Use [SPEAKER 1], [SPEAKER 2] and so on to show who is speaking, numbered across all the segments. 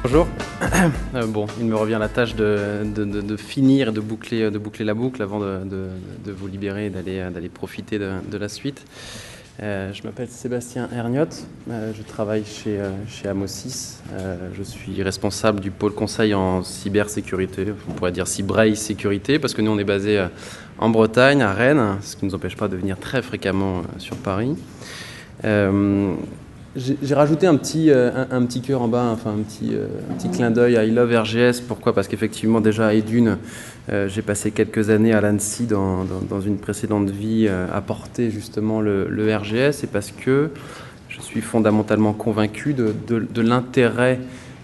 [SPEAKER 1] Bonjour. Bon, il me revient la tâche de finir et de boucler la boucle avant de vous libérer et d'aller profiter de la suite. Je m'appelle Sébastien Hergnotte, je travaille chez Amosys. Je suis responsable du pôle conseil en cybersécurité, on pourrait dire Cybrail Sécurité, parce que nous on est basé en Bretagne, à Rennes, ce qui ne nous empêche pas de venir très fréquemment sur Paris. J'ai rajouté un petit cœur en bas, enfin un petit clin d'œil à I Love RGS. Pourquoi ? Parce qu'effectivement, déjà à Edune, j'ai passé quelques années à l'Annecy dans une précédente vie à porter justement le RGS, et parce que je suis fondamentalement convaincu de l'intérêt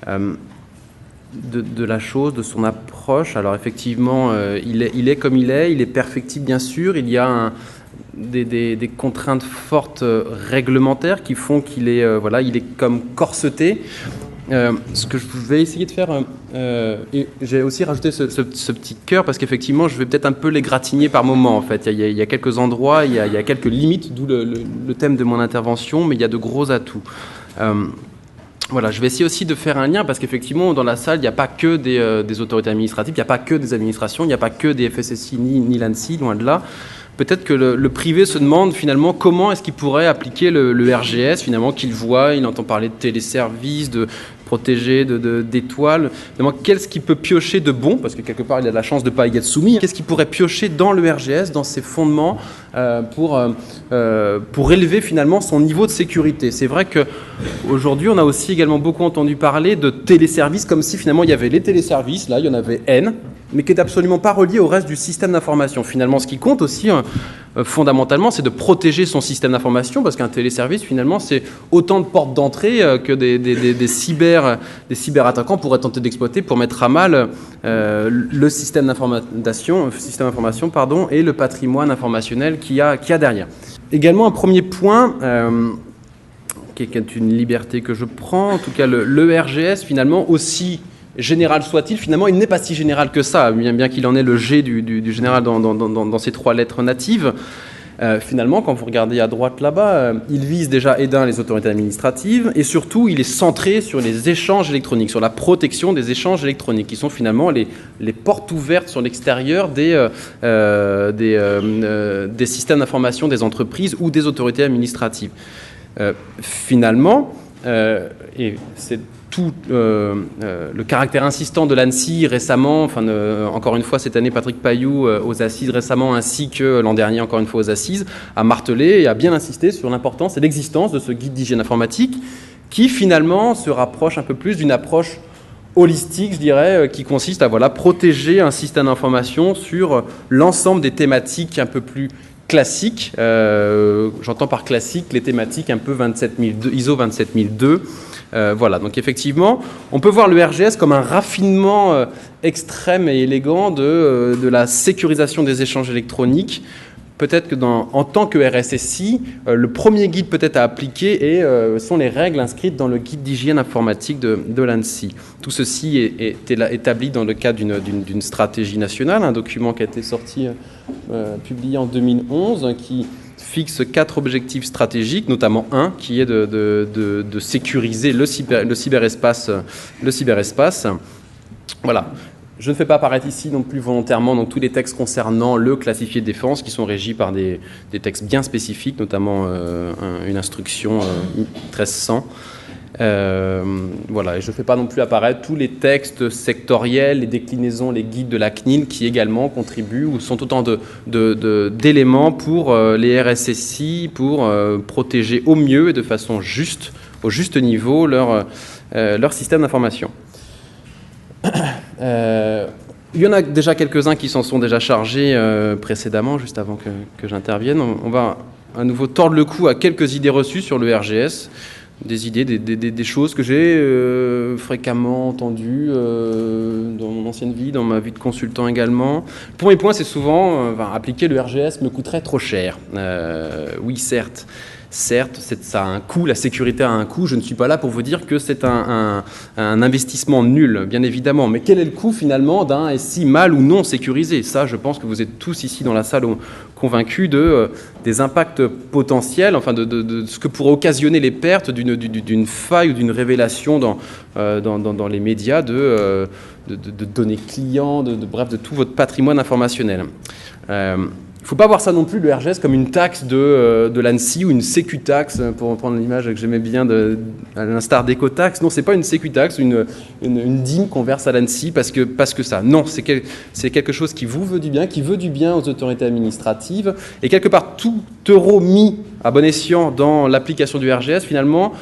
[SPEAKER 1] de la chose, de son approche. Alors effectivement, il est comme il est perfectible bien sûr, il y a des contraintes fortes réglementaires qui font qu'il est, il est comme corseté. Ce que je vais essayer de faire, et j'ai aussi rajouté ce petit cœur parce qu'effectivement je vais peut-être un peu l'égratigner par moment en fait. Il y a quelques endroits, il y a quelques limites, d'où le thème de mon intervention, mais il y a de gros atouts. Voilà, je vais essayer aussi de faire un lien parce qu'effectivement dans la salle il n'y a pas que des autorités administratives, il n'y a pas que des administrations, il n'y a pas que des FSSI ni l'ANSSI, loin de là. Peut-être que le privé se demande finalement comment est-ce qu'il pourrait appliquer le RGS, finalement, qu'il voit, il entend parler de téléservices, de protégés, d'étoiles. Qu'est-ce qu'il peut piocher de bon, parce que quelque part il a de la chance de ne pas y être soumis. Qu'est-ce qu'il pourrait piocher dans le RGS, dans ses fondements, pour élever finalement son niveau de sécurité. C'est vrai qu'aujourd'hui on a aussi également beaucoup entendu parler de téléservices, comme si finalement il y avait les téléservices, là il y en avait N, mais qui n'est absolument pas relié au reste du système d'information. Finalement, ce qui compte aussi, fondamentalement, c'est de protéger son système d'information, parce qu'un téléservice, finalement, c'est autant de portes d'entrée que des cyberattaquants pourraient tenter d'exploiter pour mettre à mal le système d'information, et le patrimoine informationnel qu'il y a derrière. Également, un premier point, qui est une liberté que je prends, en tout cas le RGS, finalement, aussi général soit-il, finalement, il n'est pas si général que ça, bien qu'il en ait le G du général dans ses trois lettres natives. Finalement, quand vous regardez à droite là-bas, il vise déjà les autorités administratives, et surtout, il est centré sur les échanges électroniques, sur la protection des échanges électroniques, qui sont finalement les portes ouvertes sur l'extérieur des systèmes d'information des entreprises ou des autorités administratives. Finalement, et c'est tout le caractère insistant de l'ANSSI récemment, encore une fois cette année Patrick Pailloux aux Assises récemment, ainsi que l'an dernier encore une fois aux Assises, a martelé et a bien insisté sur l'importance et l'existence de ce guide d'hygiène informatique qui finalement se rapproche un peu plus d'une approche holistique, je dirais, qui consiste à protéger un système d'information sur l'ensemble des thématiques un peu plus classiques. J'entends par classique les thématiques un peu ISO 27002. Donc effectivement, on peut voir le RGS comme un raffinement extrême et élégant de la sécurisation des échanges électroniques. Peut-être que en tant que RSSI, le premier guide peut-être à appliquer sont les règles inscrites dans le guide d'hygiène informatique de l'ANSSI. Tout ceci est établi dans le cadre d'une stratégie nationale, un document qui a été sorti, publié en 2011, qui fixe 4 objectifs stratégiques, notamment un qui est de sécuriser le cyberespace. Voilà. Je ne fais pas apparaître ici non plus volontairement tous les textes concernant le classifié de défense qui sont régis par des textes bien spécifiques, notamment une instruction 1300. Et je ne fais pas non plus apparaître tous les textes sectoriels, les déclinaisons, les guides de la CNIL qui également contribuent ou sont autant d'éléments pour les RSSI pour protéger au mieux et de façon juste, au juste niveau leur système d'information. Il y en a déjà quelques-uns qui s'en sont déjà chargés précédemment, juste avant que j'intervienne. On va à nouveau tordre le cou à quelques idées reçues sur le RGS. Des idées, des choses que j'ai fréquemment entendues dans mon ancienne vie, dans ma vie de consultant également. Le premier point, c'est souvent appliquer le RGS me coûterait trop cher. Oui, certes. certes, ça a un coût, la sécurité a un coût. Je ne suis pas là pour vous dire que c'est un investissement nul, bien évidemment. Mais quel est le coût finalement d'un SI mal ou non sécurisé? Ça, je pense que vous êtes tous ici dans la salle convaincus des impacts potentiels, enfin de ce que pourrait occasionner les pertes d'une faille ou d'une révélation dans les médias de données clients, bref, de tout votre patrimoine informationnel. Il ne faut pas voir ça non plus, le RGS, comme une taxe de l'ANSSI ou une sécu-taxe, pour reprendre l'image que j'aimais bien, à l'instar d'éco-taxe. Non, ce n'est pas une sécu-taxe, une dîme qu'on verse à l'ANSSI parce que ça. Non, c'est quelque chose qui vous veut du bien, qui veut du bien aux autorités administratives. Et quelque part, tout euro mis à bon escient dans l'application du RGS, finalement,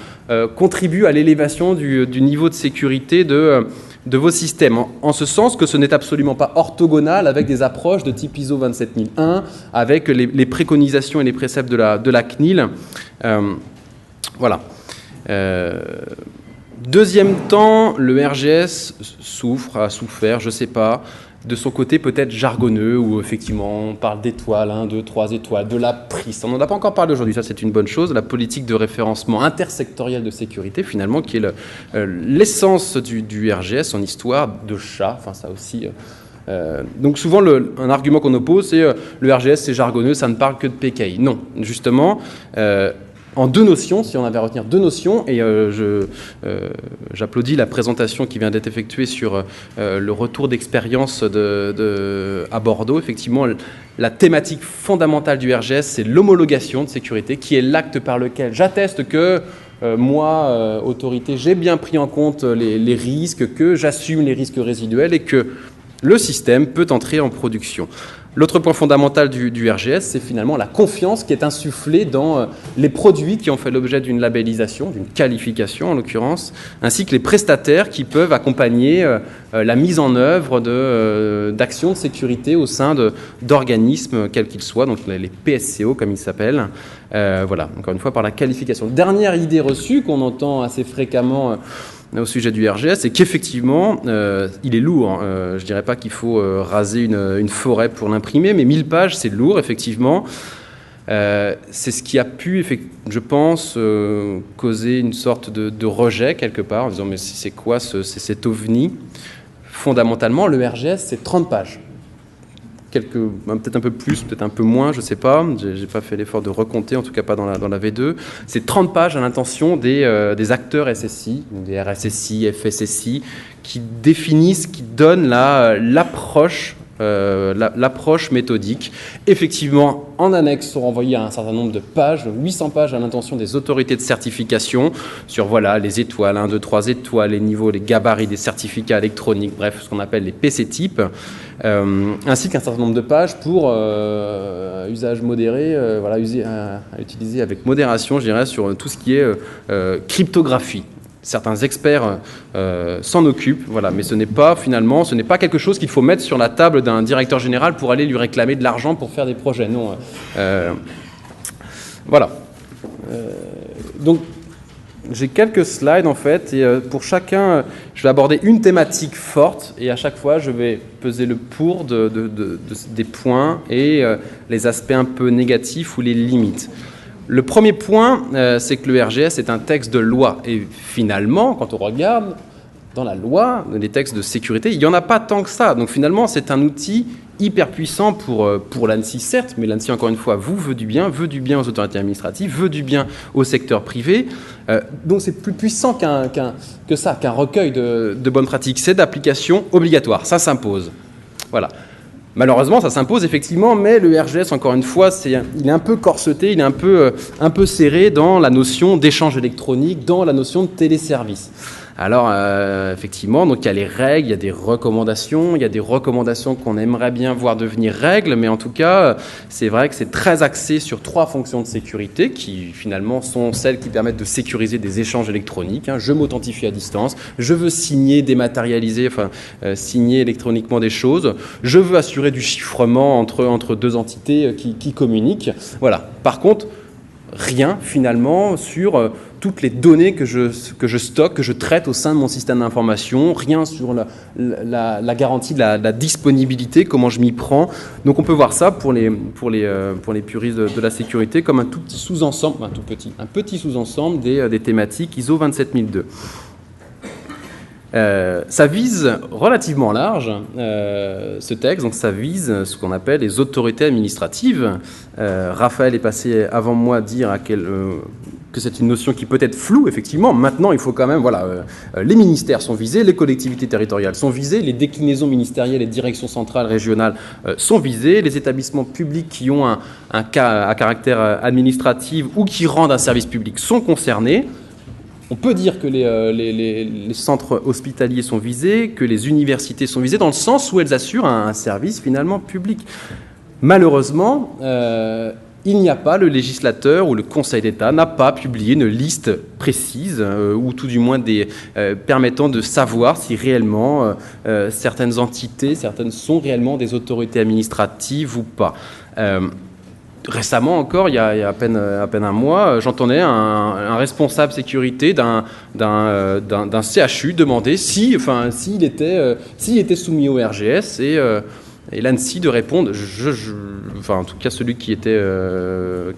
[SPEAKER 1] contribue à l'élévation du niveau de sécurité de vos systèmes, en ce sens que ce n'est absolument pas orthogonal avec des approches de type ISO 27001, avec les préconisations et les préceptes de la CNIL. Voilà. Deuxième temps, le RGS a souffert, je ne sais pas, de son côté peut-être jargonneux, où effectivement on parle d'étoiles, 1, 2, 3 étoiles, de la PRIS. On n'en a pas encore parlé aujourd'hui, ça c'est une bonne chose, la politique de référencement intersectoriel de sécurité finalement, qui est l'essence du RGS, son histoire de chat, enfin ça aussi... donc souvent un argument qu'on oppose c'est le RGS c'est jargonneux, ça ne parle que de PKI. Non, justement... en deux notions, si on avait à retenir deux notions, et j'applaudis la présentation qui vient d'être effectuée sur le retour d'expérience à Bordeaux. Effectivement, la thématique fondamentale du RGS, c'est l'homologation de sécurité, qui est l'acte par lequel j'atteste que moi, autorité, j'ai bien pris en compte les risques, que j'assume les risques résiduels et que le système peut entrer en production. L'autre point fondamental du RGS, c'est finalement la confiance qui est insufflée dans les produits qui ont fait l'objet d'une labellisation, d'une qualification en l'occurrence, ainsi que les prestataires qui peuvent accompagner la mise en œuvre d'actions de sécurité au sein d'organismes, quels qu'ils soient, donc les PSCO comme ils s'appellent. Voilà, encore une fois par la qualification. Dernière idée reçue qu'on entend assez fréquemment au sujet du RGS, c'est qu'effectivement, il est lourd. Je ne dirais pas qu'il faut raser une forêt pour l'imprimer, mais 1000 pages, c'est lourd, effectivement. C'est ce qui a pu, je pense, causer une sorte de rejet, quelque part, en disant « mais c'est quoi cet ovni ?» Fondamentalement, le RGS, c'est 30 pages. Peut-être un peu plus, peut-être un peu moins, je ne sais pas. Je n'ai pas fait l'effort de recompter, en tout cas pas dans la V2. C'est 30 pages à l'intention des acteurs SSI, des RSSI, FSSI, qui définissent, qui donnent l'approche méthodique. Effectivement, en annexe sont renvoyés à un certain nombre de pages, 800 pages à l'intention des autorités de certification sur les étoiles, 1, 2, 3 étoiles, les niveaux, les gabarits des certificats électroniques, bref, ce qu'on appelle les PC-types, ainsi qu'un certain nombre de pages pour usage modéré, à utiliser avec modération, je dirais, sur tout ce qui est cryptographie. Certains experts s'en occupent, mais ce n'est pas quelque chose qu'il faut mettre sur la table d'un directeur général pour aller lui réclamer de l'argent pour faire des projets. Non. Voilà. Donc, j'ai quelques slides en fait, et pour chacun, je vais aborder une thématique forte, et à chaque fois, je vais peser le pour des points et les aspects un peu négatifs ou les limites. Le premier point, c'est que le RGS est un texte de loi. Et finalement, quand on regarde dans la loi, les textes de sécurité, il n'y en a pas tant que ça. Donc finalement, c'est un outil hyper puissant pour l'ANSSI, certes, mais l'ANSSI, encore une fois, veut du bien aux autorités administratives, veut du bien au secteur privé. Donc c'est plus puissant qu'un recueil de bonnes pratiques. C'est d'application obligatoire, ça s'impose. Voilà. Malheureusement, ça s'impose effectivement, mais le RGS, encore une fois, il est un peu corseté, il est un peu serré dans la notion d'échange électronique, dans la notion de téléservice. Alors, effectivement, donc il y a les règles, il y a des recommandations, qu'on aimerait bien voir devenir règles, mais en tout cas, c'est vrai que c'est très axé sur 3 fonctions de sécurité qui, finalement, sont celles qui permettent de sécuriser des échanges électroniques. Je m'authentifie à distance, je veux signer, dématérialiser, signer électroniquement des choses, je veux assurer du chiffrement entre 2 entités qui communiquent. Voilà. Par contre, rien finalement sur toutes les données que je stocke, que je traite au sein de mon système d'information, rien sur la garantie de la disponibilité, comment je m'y prends. Donc on peut voir ça pour les puristes de la sécurité comme un tout petit sous-ensemble, un petit sous-ensemble des thématiques ISO 27002. Ça vise relativement large, ce texte, donc ça vise ce qu'on appelle les autorités administratives. Raphaël est passé avant moi à dire que c'est une notion qui peut être floue, effectivement. Maintenant, il faut quand même, les ministères sont visés, les collectivités territoriales sont visées, les déclinaisons ministérielles et directions centrales, régionales sont visées, les établissements publics qui ont un cas à caractère administratif ou qui rendent un service public sont concernés. On peut dire que les centres hospitaliers sont visés, que les universités sont visées, dans le sens où elles assurent un service finalement public. Malheureusement, il n'y a pas, le législateur ou le Conseil d'État n'a pas publié une liste précise, ou tout du moins permettant de savoir si réellement certaines certaines sont réellement des autorités administratives ou pas. Récemment encore, il y a à peine un mois, j'entendais un responsable sécurité d'un CHU demander s'il était soumis au RGS et l'ANSSI de répondre, en tout cas celui qui était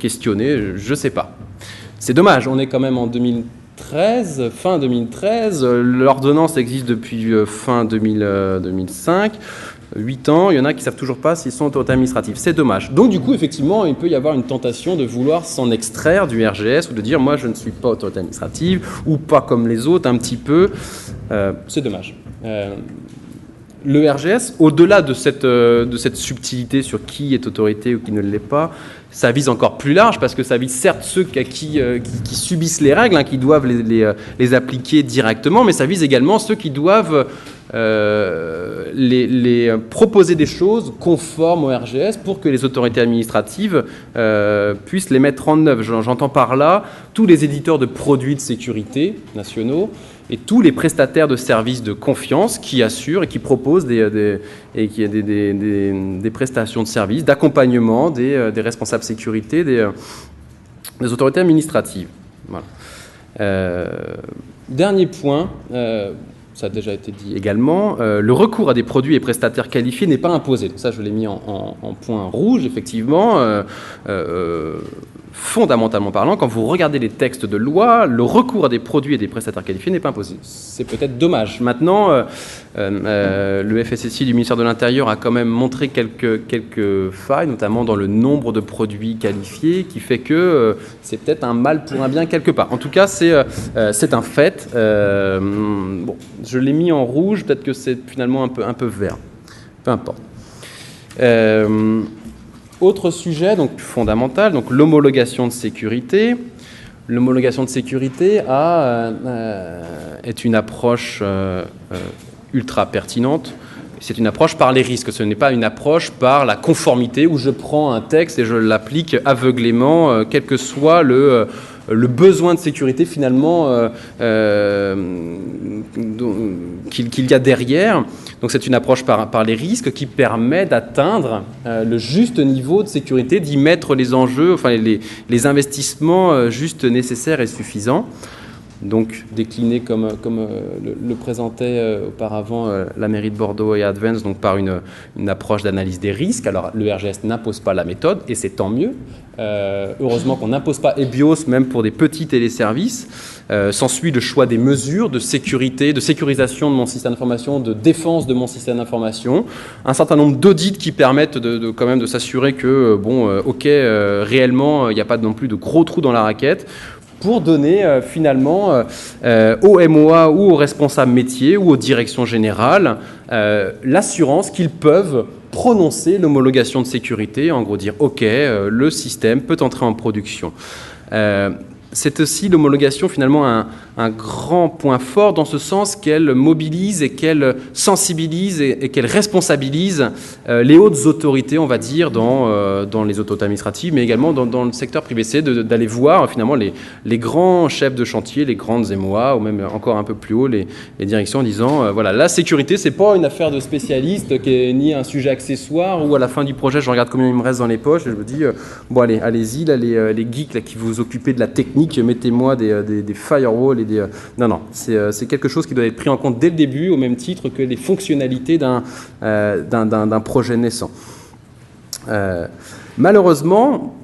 [SPEAKER 1] questionné, je ne sais pas. C'est dommage, on est quand même en 2013, fin 2013, l'ordonnance existe depuis fin 2005. 8 ans, il y en a qui ne savent toujours pas s'ils sont autorités administratives. C'est dommage. Donc du coup, effectivement, il peut y avoir une tentation de vouloir s'en extraire du RGS ou de dire « moi, je ne suis pas autorité administrative » ou « pas comme les autres, un petit peu ». C'est dommage. Le RGS, au-delà de cette subtilité sur qui est autorité ou qui ne l'est pas, ça vise encore plus large parce que ça vise certes ceux qui subissent les règles, qui doivent les appliquer directement, mais ça vise également ceux qui doivent proposer des choses conformes au RGS pour que les autorités administratives puissent les mettre en œuvre. J'entends par là tous les éditeurs de produits de sécurité nationaux et tous les prestataires de services de confiance qui assurent et qui proposent des prestations de services, d'accompagnement des responsables sécurité, des autorités administratives. Voilà. Dernier point, ça a déjà été dit également, le recours à des produits et prestataires qualifiés n'est pas imposé. Donc ça, je l'ai mis en point rouge, effectivement. Fondamentalement parlant, quand vous regardez les textes de loi, le recours à des produits et des prestataires qualifiés n'est pas imposé. C'est peut-être dommage. Maintenant, le FSSI du ministère de l'Intérieur a quand même montré quelques failles, notamment dans le nombre de produits qualifiés, qui fait que c'est peut-être un mal pour un bien quelque part. En tout cas, c'est un fait. Bon, je l'ai mis en rouge, peut-être que c'est finalement un peu vert. Peu importe. Autre sujet, donc fondamental, donc l'homologation de sécurité. L'homologation de sécurité est une approche ultra pertinente. C'est une approche par les risques. Ce n'est pas une approche par la conformité où je prends un texte et je l'applique aveuglément, quel que soit le besoin de sécurité finalement qu'il y a derrière. Donc c'est une approche par les risques qui permet d'atteindre le juste niveau de sécurité, d'y mettre les enjeux, enfin les investissements juste nécessaires et suffisants. Donc décliné comme le présentait auparavant la mairie de Bordeaux et Advance, donc par une approche d'analyse des risques. Alors le RGS n'impose pas la méthode et c'est tant mieux. Heureusement qu'on n'impose pas EBIOS même pour des petits téléservices. S'ensuit le choix des mesures de sécurité, de sécurisation de mon système d'information, de défense de mon système d'information. Un certain nombre d'audits qui permettent quand même de s'assurer que, réellement, il n'y a pas non plus de gros trous dans la raquette, pour donner finalement aux MOA ou aux responsables métiers ou aux directions générales l'assurance qu'ils peuvent prononcer l'homologation de sécurité, en gros dire « OK, le système peut entrer en production ». c'est aussi l'homologation finalement un grand point fort dans ce sens qu'elle mobilise et qu'elle sensibilise et qu'elle responsabilise les hautes autorités, on va dire, dans les autorités administratives, mais également dans le secteur privé. C'est d'aller voir finalement les grands chefs de chantier, les grandes MOA, ou même encore un peu plus haut, les directions, en disant voilà, la sécurité, c'est pas une affaire de spécialiste, ni un sujet accessoire, où à la fin du projet, je regarde combien il me reste dans les poches, et je me dis bon, allez-y, là, les geeks là, qui vous occupez de la technique, mettez-moi des firewalls et des... Non, c'est quelque chose qui doit être pris en compte dès le début, au même titre que les fonctionnalités d'un projet naissant. Malheureusement,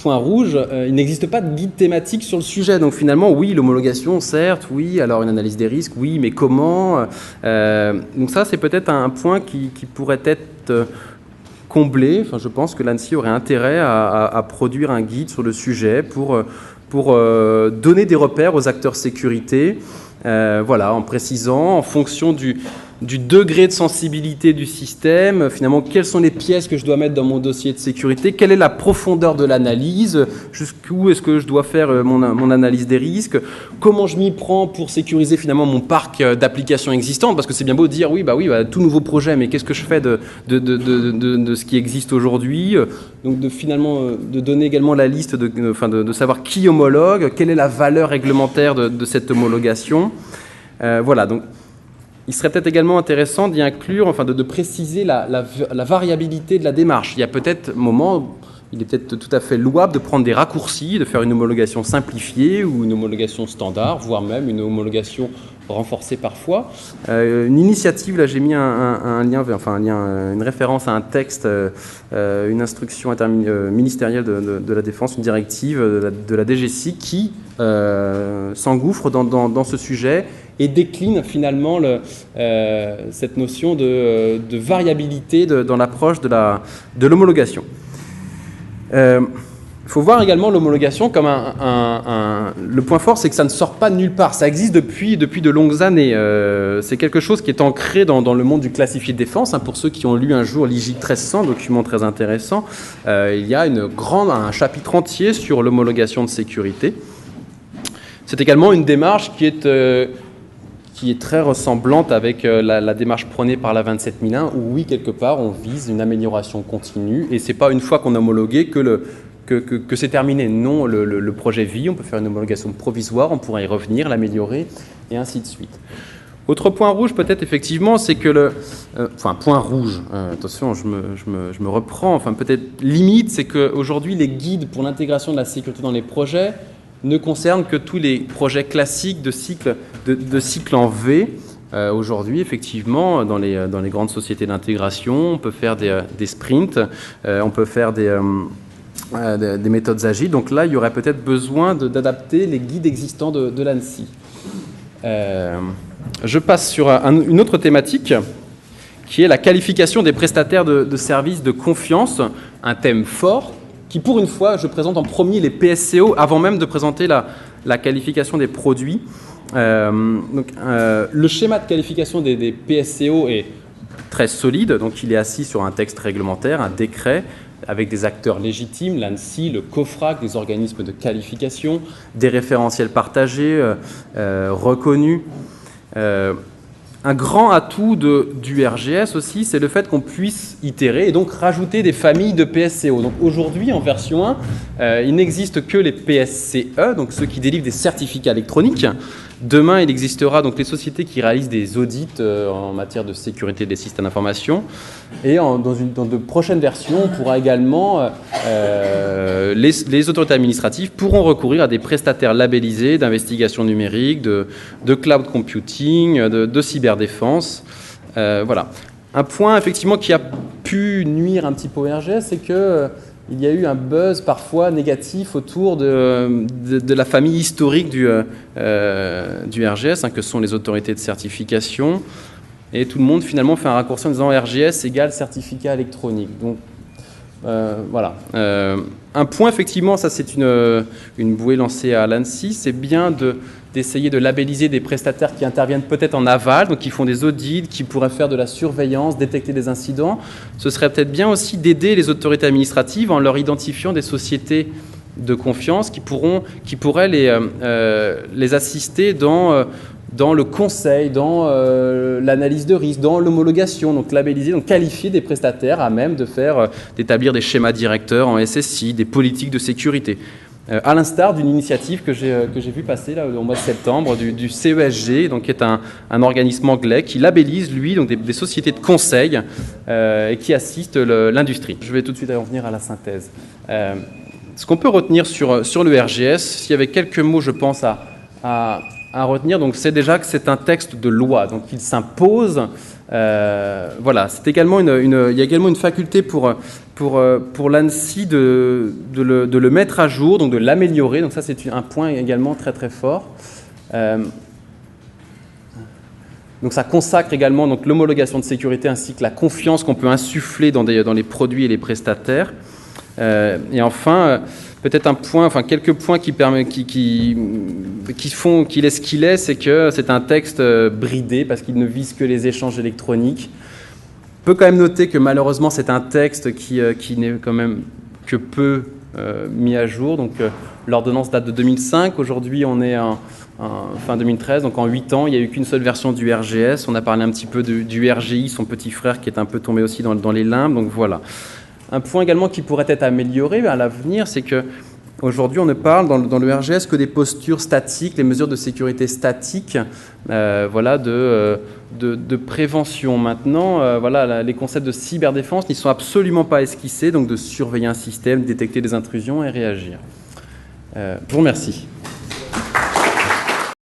[SPEAKER 1] point rouge, il n'existe pas de guide thématique sur le sujet. Donc finalement, oui, l'homologation, certes, oui, alors une analyse des risques, oui, mais comment donc ça, c'est peut-être un point qui pourrait être comblé. Enfin, je pense que l'ANSSI aurait intérêt à produire un guide sur le sujet pour donner des repères aux acteurs sécurité, voilà, en précisant, en fonction du degré de sensibilité du système, finalement, quelles sont les pièces que je dois mettre dans mon dossier de sécurité, quelle est la profondeur de l'analyse, jusqu'où est-ce que je dois faire mon analyse des risques, comment je m'y prends pour sécuriser finalement mon parc d'applications existantes, parce que c'est bien beau de dire oui, tout nouveau projet, mais qu'est-ce que je fais de ce qui existe aujourd'hui, donc de donner également la liste, de savoir qui homologue, quelle est la valeur réglementaire de cette homologation, voilà, donc il serait peut-être également intéressant d'y inclure, de préciser la variabilité de la démarche. Il y a peut-être il est peut-être tout à fait louable de prendre des raccourcis, de faire une homologation simplifiée ou une homologation standard, voire même une homologation renforcée parfois. Une initiative, là j'ai mis une référence à un texte, une instruction ministérielle de la Défense, une directive de la DGSI qui s'engouffre dans ce sujet et décline finalement cette notion de variabilité dans l'approche de l'homologation. Il faut voir également l'homologation comme le point fort, c'est que ça ne sort pas de nulle part. Ça existe depuis de longues années. C'est quelque chose qui est ancré dans le monde du classifié de défense. Pour ceux qui ont lu un jour l'IJ 1300, document très intéressant, il y a un chapitre entier sur l'homologation de sécurité. C'est également une démarche qui est très ressemblante avec la démarche prônée par la 27001, où oui, quelque part, on vise une amélioration continue, et ce n'est pas une fois qu'on a homologué que c'est terminé. Non, le projet vit, on peut faire une homologation provisoire, on pourra y revenir, l'améliorer, et ainsi de suite. Autre point rouge, peut-être, effectivement, c'est que point rouge, attention, je me reprends, peut-être limite, c'est qu'aujourd'hui, les guides pour l'intégration de la sécurité dans les projets ne concerne que tous les projets classiques de cycle en V. Aujourd'hui, effectivement, dans les grandes sociétés d'intégration, on peut faire des sprints, on peut faire des méthodes agiles. Donc là, il y aurait peut-être besoin d'adapter les guides existants de l'ANSSI. Je passe sur une autre thématique, qui est la qualification des prestataires de services de confiance, un thème fort, qui pour une fois, je présente en premier les PSCO avant même de présenter la qualification des produits. Le schéma de qualification des PSCO est très solide, donc il est assis sur un texte réglementaire, un décret, avec des acteurs légitimes, l'ANSSI, le COFRAC, des organismes de qualification, des référentiels partagés, reconnus. Un grand atout du RGS aussi, c'est le fait qu'on puisse itérer et donc rajouter des familles de PSCO. Donc aujourd'hui, en version 1, il n'existe que les PSCE, donc ceux qui délivrent des certificats électroniques. Demain, il existera donc les sociétés qui réalisent des audits en matière de sécurité des systèmes d'information. Et dans de prochaines versions, on pourra également, les autorités administratives pourront recourir à des prestataires labellisés d'investigation numérique, de cloud computing, de cyberdéfense. Voilà. Un point effectivement qui a pu nuire un petit peu au RGS, c'est que il y a eu un buzz parfois négatif autour de la famille historique du RGS, que sont les autorités de certification. Et tout le monde finalement fait un raccourci en disant RGS égale certificat électronique. Donc voilà. Un point effectivement, ça c'est une bouée lancée à l'ANSSI, c'est bien d'essayer de labelliser des prestataires qui interviennent peut-être en aval, donc qui font des audits, qui pourraient faire de la surveillance, détecter des incidents. Ce serait peut-être bien aussi d'aider les autorités administratives en leur identifiant des sociétés de confiance qui pourraient les assister dans le conseil, dans l'analyse de risque, dans l'homologation, donc labelliser, donc qualifier des prestataires à même d'établir des schémas directeurs en SSI, des politiques de sécurité. À l'instar d'une initiative que j'ai vu passer là, au mois de septembre du CESG, donc, qui est un organisme anglais qui labellise, lui, donc des sociétés de conseil et qui assiste l'industrie. Je vais tout de suite en venir à la synthèse. Ce qu'on peut retenir sur le RGS, s'il y avait quelques mots, je pense, à retenir, donc c'est déjà que c'est un texte de loi, donc il s'impose. Voilà, c'est également il y a également une faculté pour l'ANSSI de le mettre à jour, donc de l'améliorer. Donc ça, c'est un point également très très fort. Donc ça consacre également donc l'homologation de sécurité ainsi que la confiance qu'on peut insuffler dans les produits et les prestataires. Et enfin, peut-être quelques points qui font qu'il est ce qu'il est, c'est que c'est un texte bridé parce qu'il ne vise que les échanges électroniques. On peut quand même noter que malheureusement c'est un texte qui n'est quand même que peu mis à jour. Donc l'ordonnance date de 2005. Aujourd'hui on est en fin 2013, donc en 8 ans il n'y a eu qu'une seule version du RGS. On a parlé un petit peu du RGI, son petit frère qui est un peu tombé aussi dans les limbes. Donc voilà. Un point également qui pourrait être amélioré à l'avenir, c'est qu'aujourd'hui, on ne parle dans le RGS que des postures statiques, les mesures de sécurité statiques, voilà, de prévention. Maintenant, voilà, les concepts de cyberdéfense n'y sont absolument pas esquissés, donc de surveiller un système, détecter des intrusions et réagir. Je vous remercie.